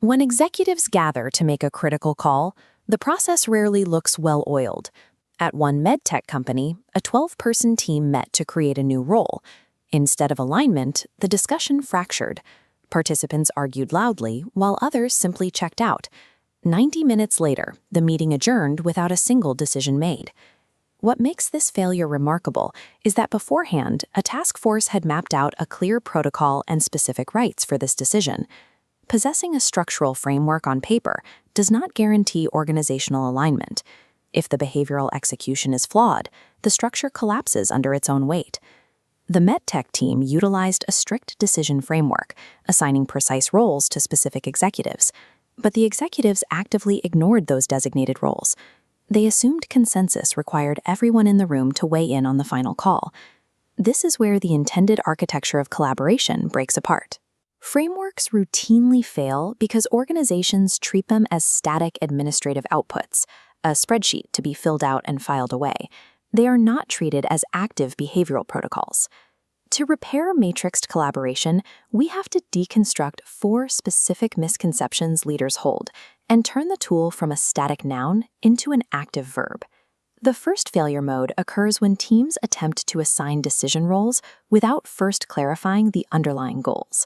When executives gather to make a critical call, the process rarely looks well-oiled. At one medtech company, a 12-person team met to create a new role. Instead of alignment, the discussion fractured. Participants argued loudly, while others simply checked out. 90 minutes later, the meeting adjourned without a single decision made. What makes this failure remarkable is that beforehand, a task force had mapped out a clear protocol and specific rights for this decision. Possessing a structural framework on paper does not guarantee organizational alignment. If the behavioral execution is flawed, the structure collapses under its own weight. The MedTech team utilized a strict decision framework, assigning precise roles to specific executives. But the executives actively ignored those designated roles. They assumed consensus required everyone in the room to weigh in on the final call. This is where the intended architecture of collaboration breaks apart. Frameworks routinely fail because organizations treat them as static administrative outputs, a spreadsheet to be filled out and filed away. They are not treated as active behavioral protocols. To repair matrixed collaboration, we have to deconstruct 4 specific misconceptions leaders hold and turn the tool from a static noun into an active verb. The first failure mode occurs when teams attempt to assign decision roles without first clarifying the underlying goals.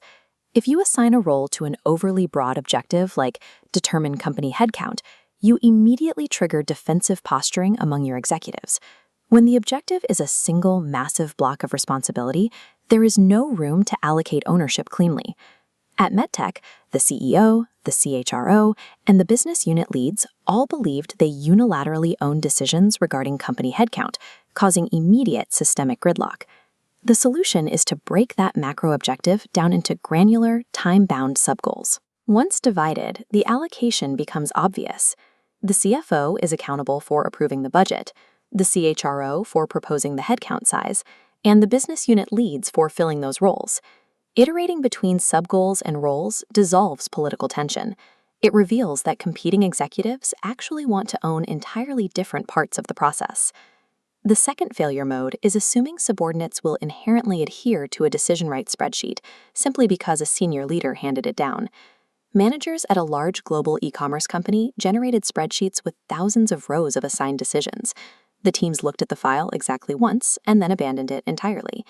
If you assign a role to an overly broad objective like determine company headcount, you immediately trigger defensive posturing among your executives. When the objective is a single massive block of responsibility, there is no room to allocate ownership cleanly. At MedTech, the CEO, the CHRO, and the business unit leads all believed they unilaterally owned decisions regarding company headcount, causing immediate systemic gridlock. The solution is to break that macro objective down into granular, time-bound subgoals. Once divided, the allocation becomes obvious. The CFO is accountable for approving the budget, the CHRO for proposing the headcount size, and the business unit leads for filling those roles. Iterating between subgoals and roles dissolves political tension. It reveals that competing executives actually want to own entirely different parts of the process. The second failure mode is assuming subordinates will inherently adhere to a decision rights spreadsheet simply because a senior leader handed it down. Managers at a large global e-commerce company generated spreadsheets with thousands of rows of assigned decisions. The teams looked at the file exactly once and then abandoned it entirely.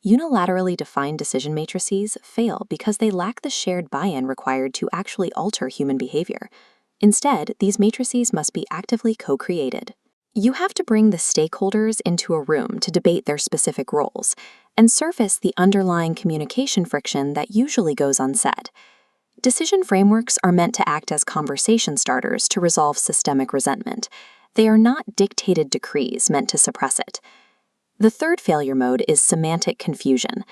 Unilaterally defined decision matrices fail because they lack the shared buy-in required to actually alter human behavior. Instead, these matrices must be actively co-created. You have to bring the stakeholders into a room to debate their specific roles and surface the underlying communication friction that usually goes unsaid. Decision frameworks are meant to act as conversation starters to resolve systemic resentment. They are not dictated decrees meant to suppress it. The third failure mode is semantic confusion.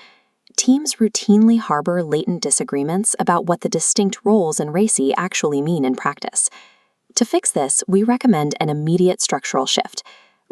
Teams routinely harbor latent disagreements about what the distinct roles in RAC actually mean in practice. To fix this, we recommend an immediate structural shift,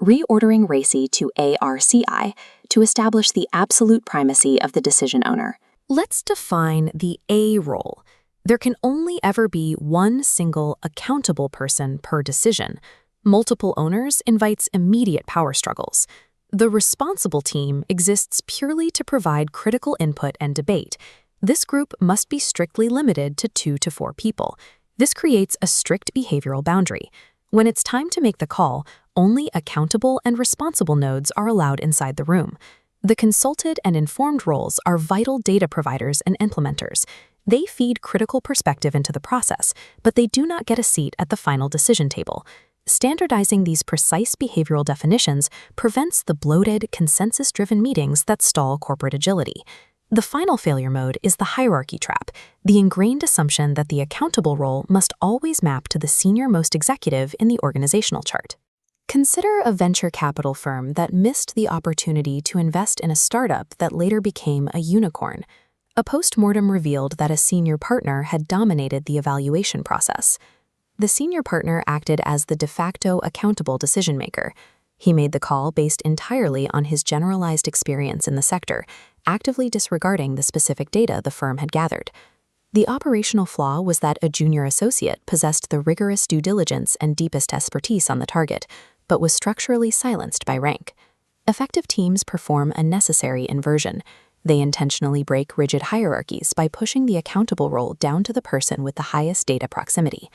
reordering RAC to ARCI to establish the absolute primacy of the decision owner. Let's define the A role. There can only ever be one single accountable person per decision. Multiple owners invites immediate power struggles. The responsible team exists purely to provide critical input and debate. This group must be strictly limited to 2 to 4 people. This creates a strict behavioral boundary. When it's time to make the call, only accountable and responsible nodes are allowed inside the room. The consulted and informed roles are vital data providers and implementers. They feed critical perspective into the process, but they do not get a seat at the final decision table. Standardizing these precise behavioral definitions prevents the bloated, consensus-driven meetings that stall corporate agility. The final failure mode is the hierarchy trap, the ingrained assumption that the accountable role must always map to the senior-most executive in the organizational chart. Consider a venture capital firm that missed the opportunity to invest in a startup that later became a unicorn. A post-mortem revealed that a senior partner had dominated the evaluation process. The senior partner acted as the de facto accountable decision-maker. He made the call based entirely on his generalized experience in the sector, actively disregarding the specific data the firm had gathered. The operational flaw was that a junior associate possessed the rigorous due diligence and deepest expertise on the target, but was structurally silenced by rank. Effective teams perform a necessary inversion. They intentionally break rigid hierarchies by pushing the accountable role down to the person with the highest data proximity.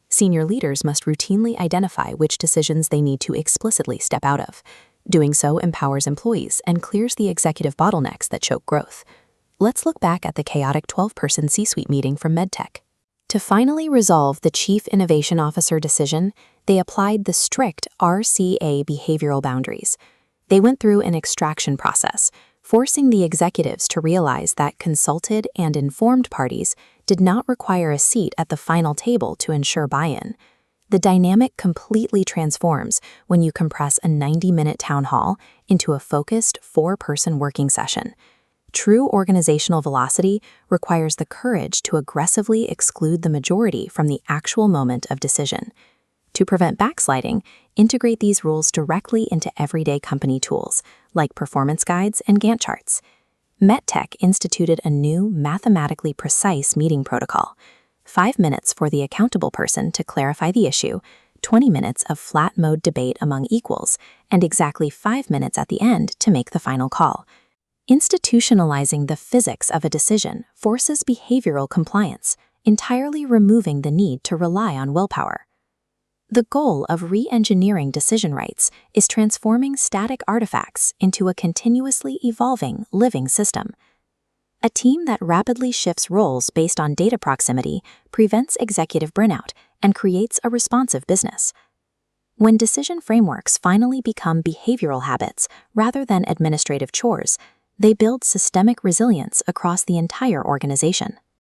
Senior leaders must routinely identify which decisions they need to explicitly step out of. Doing so empowers employees and clears the executive bottlenecks that choke growth. Let's look back at the chaotic 12-person C-suite meeting from MedTech. To finally resolve the Chief Innovation Officer decision, they applied the strict RAC behavioral boundaries. They went through an extraction process, forcing the executives to realize that consulted and informed parties did not require a seat at the final table to ensure buy-in. The dynamic completely transforms when you compress a 90-minute town hall into a focused 4-person working session. True organizational velocity requires the courage to aggressively exclude the majority from the actual moment of decision. To prevent backsliding, integrate these rules directly into everyday company tools, like performance guides and Gantt charts. MedTech instituted a new, mathematically precise meeting protocol: 5 minutes for the accountable person to clarify the issue, 20 minutes of flat mode debate among equals, and exactly 5 minutes at the end to make the final call. Institutionalizing the physics of a decision forces behavioral compliance, entirely removing the need to rely on willpower. The goal of re-engineering decision rights is transforming static artifacts into a continuously evolving, living system. A team that rapidly shifts roles based on data proximity prevents executive burnout and creates a responsive business. When decision frameworks finally become behavioral habits rather than administrative chores, they build systemic resilience across the entire organization.